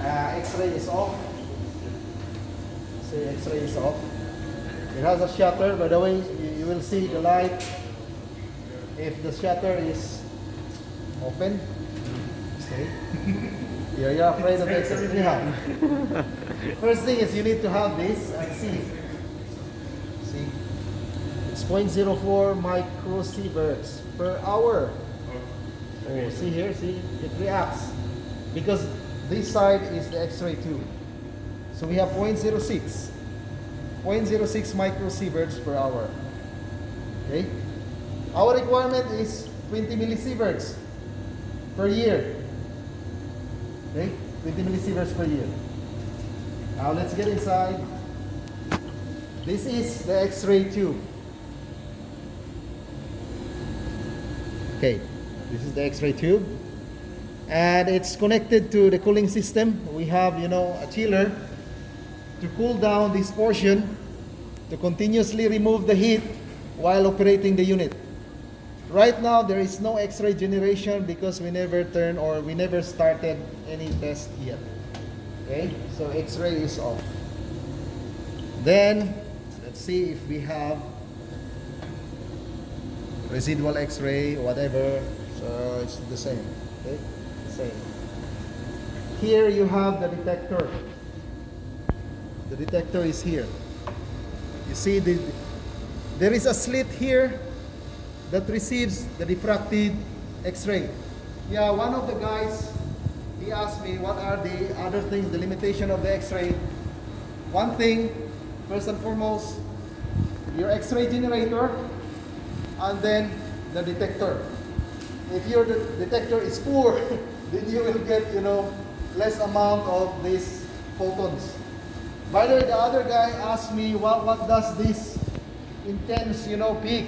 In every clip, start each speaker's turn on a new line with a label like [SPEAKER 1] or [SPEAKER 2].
[SPEAKER 1] X-ray is off. See, X-ray is off. It has a shutter, by the way. You will see the light if the shutter is open. Okay. You're afraid of X-ray. Yeah. First thing is you need to have this and see. See, it's 0.04 microsieverts per hour. Oh, see here, see, it reacts because this side is the X-ray tube. So we have 0.06 microsieverts per hour. Okay, our requirement is 20 millisieverts per year. Okay, 20 millisieverts per year. Now let's get inside. This is the X-ray tube. Okay, this is the X-ray tube, and it's connected to the cooling system. We have, a chiller to cool down this portion to continuously remove the heat while operating the unit. Right now, there is no X-ray generation because we never started any test yet. Okay, so X-ray is off. Then, let's see if we have residual X-ray, whatever. So it's the same. Okay, the same. Here you have the detector. The detector is here. You see, there is a slit here that receives the diffracted X-ray. Yeah, one of the guys, he asked me what are the other things, the limitation of the X-ray. One thing, first and foremost, your X-ray generator, and then the detector. If your detector is poor, then you will get, less amount of these photons. By the way, the other guy asked me what does this intense, peak,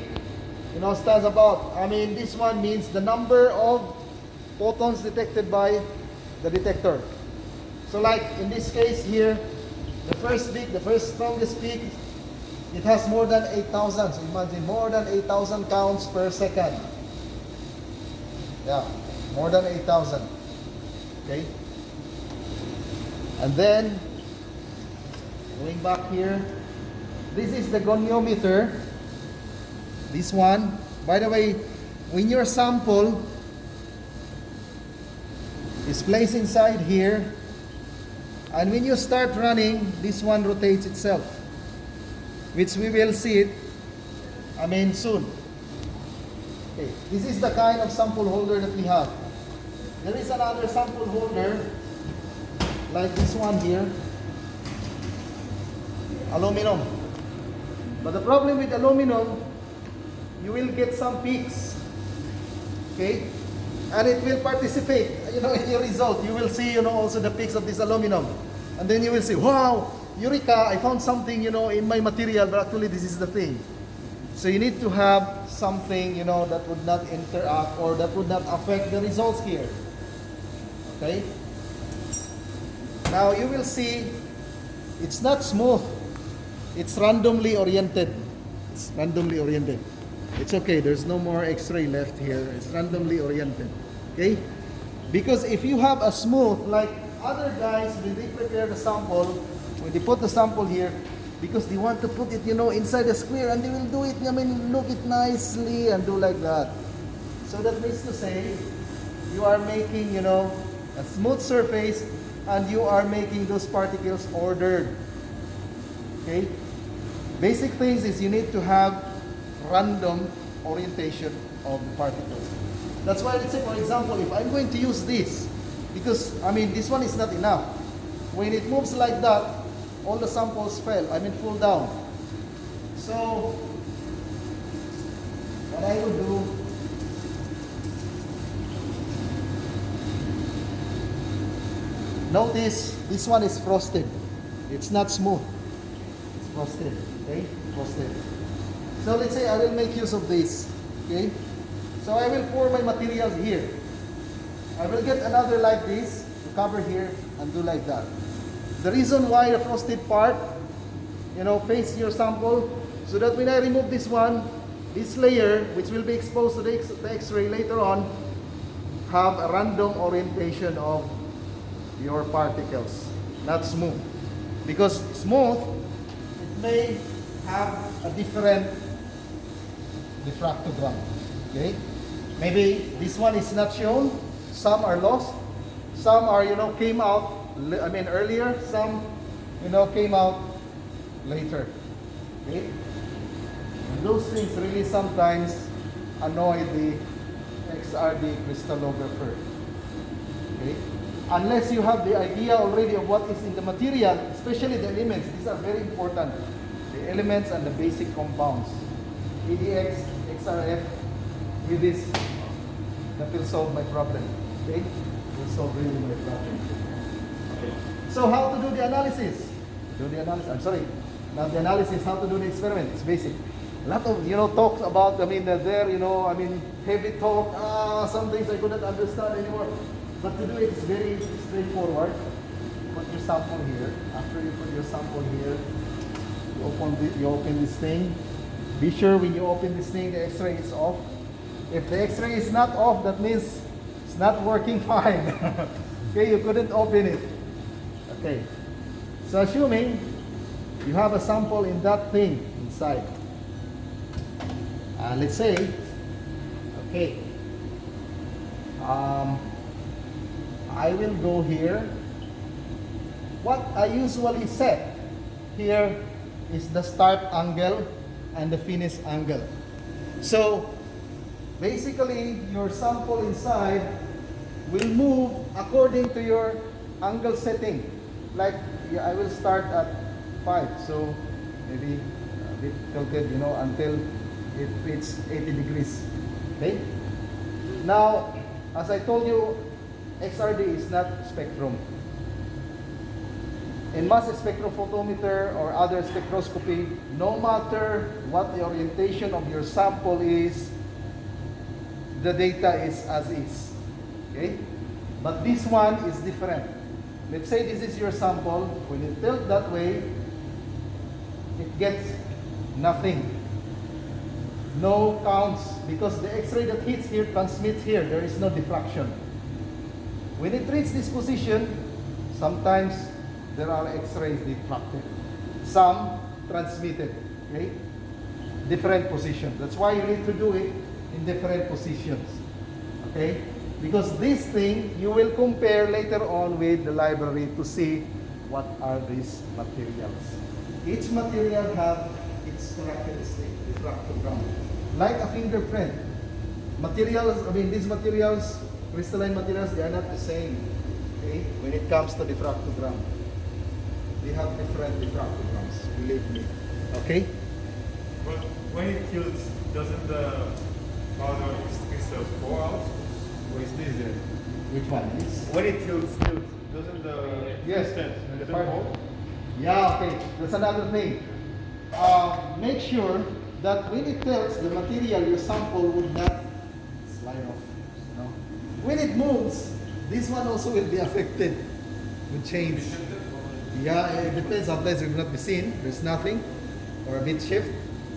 [SPEAKER 1] stands about. I mean, this one means the number of photons detected by the detector. So like in this case here, the first strongest peak, it has more than 8,000. So imagine more than 8,000 counts per second. Yeah, more than 8,000. Okay. And then going back here, this is the goniometer. This one, by the way, when your sample is placed inside here, and when you start running, this one rotates itself, which we will see it, soon. Okay, this is the kind of sample holder that we have. There is another sample holder, like this one here, aluminum. But the problem with aluminum, you will get some peaks, okay? And it will participate, in your result. You will see, also the peaks of this aluminum. And then you will say, wow, Eureka, I found something, in my material, but actually this is the thing. So you need to have something, that would not interact or that would not affect the results here. Okay? Now you will see, it's not smooth. It's randomly oriented. It's randomly oriented. It's okay, there's no more X-ray left here. It's randomly oriented. Okay? Because if you have a smooth, like other guys, when they prepare the sample, when they put the sample here, because they want to put it, inside the square, and they will do it, look it nicely and do like that. So that means to say, you are making, a smooth surface, and you are making those particles ordered. Okay? Basic things is you need to have random orientation of the particles. That's why, let's say, for example, if I'm going to use this, because, this one is not enough. When it moves like that, all the samples fall down. So, what I will do, notice, this one is frosted. It's not smooth. It's frosted, okay? Frosted. So let's say I will make use of this, okay? So I will pour my materials here. I will get another like this to cover here and do like that. The reason why the frosted part, face your sample, so that when I remove this one, this layer, which will be exposed to the X-ray later on, have a random orientation of your particles, not smooth. Because smooth, it may have a different diffractogram. Okay? Maybe this one is not shown, some are lost, some are, came out, earlier, some, came out later. Okay? And those things really sometimes annoy the XRD crystallographer. Okay? Unless you have the idea already of what is in the material, especially the elements, these are very important. The elements and the basic compounds. ADX, XRF, with this, that will solve my problem. Okay? Will solve really my problem. Okay. So how to do the analysis? Not the analysis, how to do the experiment. It's basic. A lot of, talks about, heavy talk, some things I couldn't understand anymore. But to do it is very straightforward. Put your sample here. After you put your sample here, you open this thing. Be sure when you open this thing, the X-ray is off. If the X-ray is not off, that means it's not working fine. Okay, you couldn't open it. Okay. So assuming you have a sample in that thing inside. Let's say, okay, I will go here. What I usually set here is the start angle and the finish angle. So basically your sample inside will move according to your angle setting. Like I will start at 5, so maybe a bit tilted, until it reaches 80 degrees. Okay? Now, as I told you, XRD is not spectrum. In mass spectrophotometer or other spectroscopy, no matter what the orientation of your sample is, the data is as is. Okay? But this one is different. Let's say this is your sample. When you tilt that way, it gets nothing. No counts, because the X-ray that hits here transmits here. There is no diffraction. When it reaches this position, sometimes there are X-rays diffracted. Some transmitted. Okay? Different positions. That's why you need to do it in different positions. Okay? Because this thing, you will compare later on with the library to see what are these materials. Each material have its characteristic diffractogram. Like a fingerprint. Materials, these materials, crystalline materials, they are not the same. Okay? When it comes to diffractogram. They have different diffractograms, believe me. Okay?
[SPEAKER 2] But when it tilts, doesn't the powder crystals pour out? Or is this it?
[SPEAKER 1] Which one?
[SPEAKER 2] When it tilts, doesn't the crystals
[SPEAKER 1] the
[SPEAKER 2] doesn't
[SPEAKER 1] part.
[SPEAKER 2] pour?
[SPEAKER 1] Yeah, okay. That's another thing. Make sure that when it tilts, the material, your sample would not slide off. When it moves, this one also will be affected. Will change. Yeah, it depends. Sometimes it will not be seen. There's nothing, or a bit shift,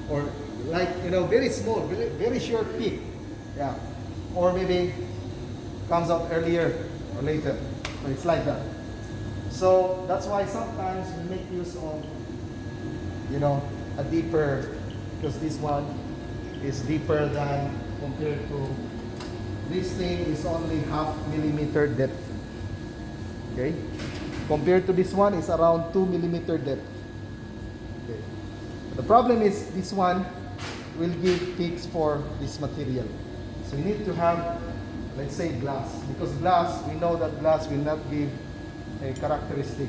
[SPEAKER 1] or like very small, very short peak. Yeah, or maybe comes out earlier or later. So it's like that. So that's why sometimes we make use of a deeper, because this one is deeper than compared to this thing is only 0.5 millimeter depth. Okay. Compared to this one is around 2 millimeter depth. Okay. The problem is this one will give peaks for this material. So you need to have, let's say, glass. Because glass, we know that glass will not give a characteristic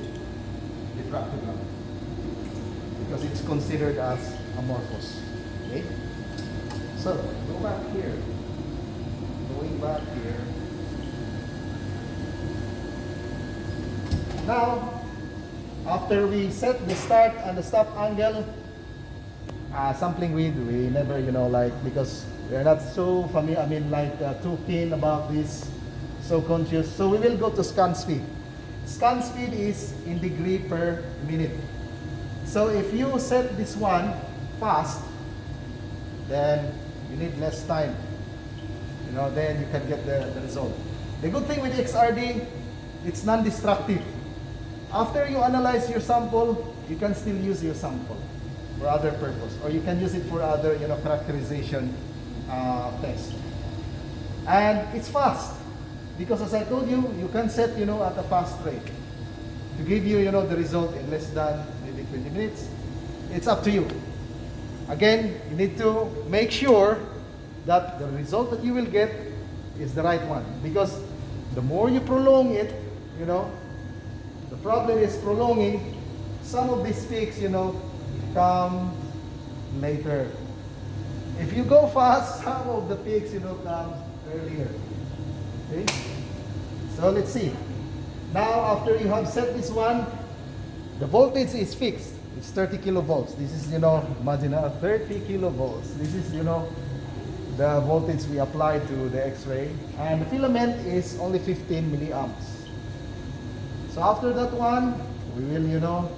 [SPEAKER 1] diffractogram. Because it's considered as amorphous. Okay? So, go back here. Going back here. Now, after we set the start and the stop angle, sampling width, we never, because we are not so familiar, too keen about this, so conscious. So we will go to scan speed. Scan speed is in degree per minute. So if you set this one fast, then you need less time. Then you can get the result. The good thing with XRD, It's non-destructive. After you analyze your sample, you can still use your sample for other purpose, or you can use it for other, characterization test. And it's fast, because as I told you, you can set, at a fast rate to give you, the result in less than maybe 20 minutes. It's up to you. Again, you need to make sure that the result that you will get is the right one, because the more you prolong it, the problem is prolonging. Some of these peaks, come later. If you go fast, some of the peaks, come earlier. Okay? So let's see. Now, after you have set this one, the voltage is fixed. It's 30 kilovolts. This is, imagine 30 kilovolts. This is, the voltage we apply to the X-ray. And the filament is only 15 milliamps. So after that one, we will,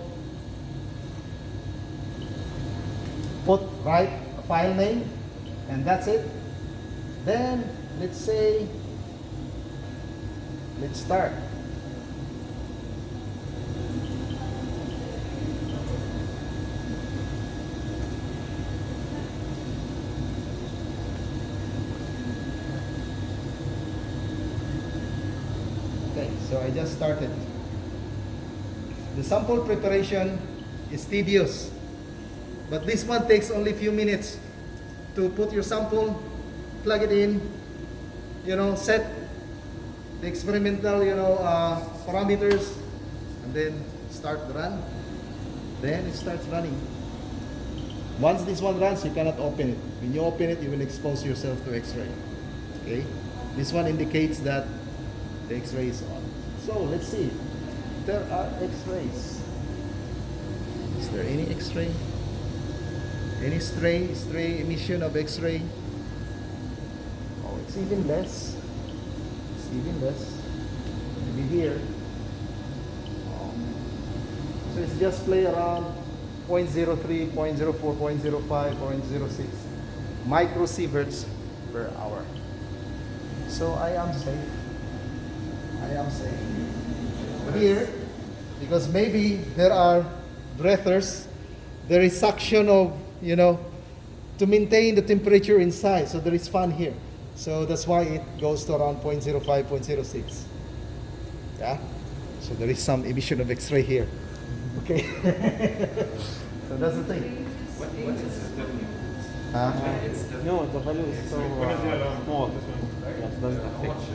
[SPEAKER 1] write a file name, and that's it. Then, let's say, let's start. Okay, so I just started. The sample preparation is tedious, but this one takes only a few minutes to put your sample, plug it in, set the experimental, parameters, and then start the run. Then it starts running. Once this one runs, you cannot open it. When you open it, you will expose yourself to X-ray. Okay? This one indicates that the X-ray is on. So let's see. There are X-rays. Is there any X-ray? Any stray emission of X-ray? Oh, it's even less. It's even less. Maybe here. So it's just play around 0.03, 0.04, 0.05, 0.06 microsieverts per hour. So I am safe. I am safe. Here, because maybe there are breathers, there is suction of, to maintain the temperature inside. So there is fan here. So that's why it goes to around 0.05, 0.06. Yeah? So there is some emission of X-ray here. Okay? So that's the thing.
[SPEAKER 2] What is the value?
[SPEAKER 3] No, the value is so
[SPEAKER 2] What is the alarm?
[SPEAKER 3] small.
[SPEAKER 2] This one.
[SPEAKER 3] Yes, doesn't
[SPEAKER 4] How
[SPEAKER 3] affect.
[SPEAKER 4] much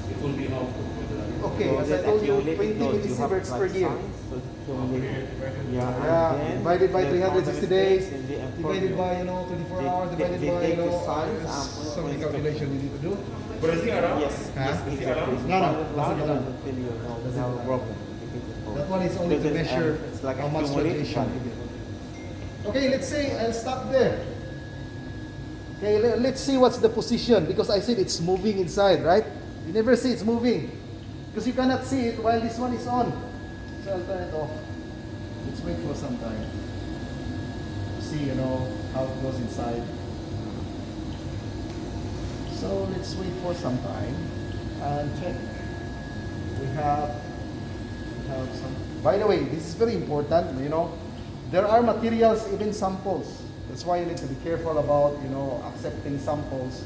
[SPEAKER 4] it will be helpful for the
[SPEAKER 1] Okay,
[SPEAKER 3] So
[SPEAKER 1] as I
[SPEAKER 3] that
[SPEAKER 1] told you,
[SPEAKER 3] accumulated
[SPEAKER 1] 20
[SPEAKER 3] load, you have
[SPEAKER 1] millisieverts per
[SPEAKER 3] like
[SPEAKER 1] year.
[SPEAKER 3] signs, so it's accumulated.
[SPEAKER 1] Yeah,
[SPEAKER 3] and then
[SPEAKER 1] divided by
[SPEAKER 3] they
[SPEAKER 1] 360
[SPEAKER 3] found the
[SPEAKER 1] days,
[SPEAKER 3] mistakes and they inform
[SPEAKER 1] divided
[SPEAKER 3] you.
[SPEAKER 1] by 24
[SPEAKER 3] They-
[SPEAKER 1] hours,
[SPEAKER 3] they-
[SPEAKER 1] divided
[SPEAKER 3] they
[SPEAKER 1] by
[SPEAKER 3] take the signs and
[SPEAKER 1] so many
[SPEAKER 3] put
[SPEAKER 1] calculation you need to do.
[SPEAKER 2] But is it alarm?
[SPEAKER 3] Yes,
[SPEAKER 1] Huh?
[SPEAKER 3] yes,
[SPEAKER 2] Is it
[SPEAKER 3] exactly.
[SPEAKER 2] alarm?
[SPEAKER 3] It's
[SPEAKER 1] No, no,
[SPEAKER 3] not
[SPEAKER 1] doesn't
[SPEAKER 3] alarm
[SPEAKER 1] alarm.
[SPEAKER 3] until you know
[SPEAKER 1] Doesn't
[SPEAKER 3] you have a
[SPEAKER 1] alarm.
[SPEAKER 3] problem. You get the problem.
[SPEAKER 1] That one is only to
[SPEAKER 3] Because
[SPEAKER 1] measure
[SPEAKER 3] it's like
[SPEAKER 1] how much
[SPEAKER 3] accumulated
[SPEAKER 1] radiation
[SPEAKER 3] value.
[SPEAKER 1] you get. Okay, let's say I'll stop there. Okay, let's see what's the position, because I said it's moving inside, right? You never see it's moving because you cannot see it while this one is on. So I'll turn it off. Let's wait for some time to see, how it goes inside. So let's wait for some time and check. We have some. By the way, this is very important. There are materials, even samples. That's why you need to be careful about, accepting samples,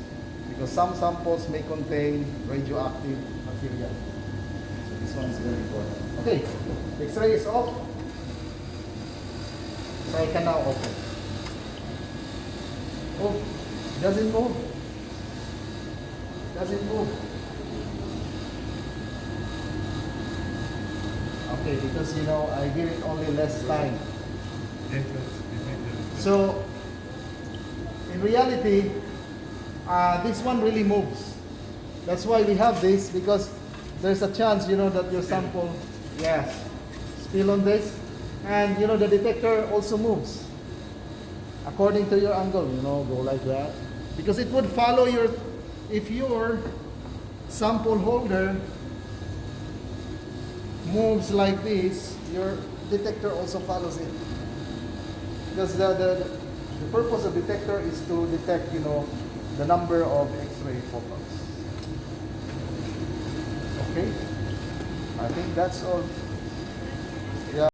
[SPEAKER 1] because some samples may contain radioactive material. So this one is very important. Okay, the X-ray is off. So I can now open. Oh, it doesn't move. It doesn't move. Okay, because I give it only less time. So, in reality, this one really moves. That's why we have this, because there's a chance, that your sample, yes, spill on this. And, the detector also moves according to your angle, go like that. Because it would follow if your sample holder moves like this, your detector also follows it. Because the purpose of detector is to detect, the number of X-ray photons. Okay, I think that's all.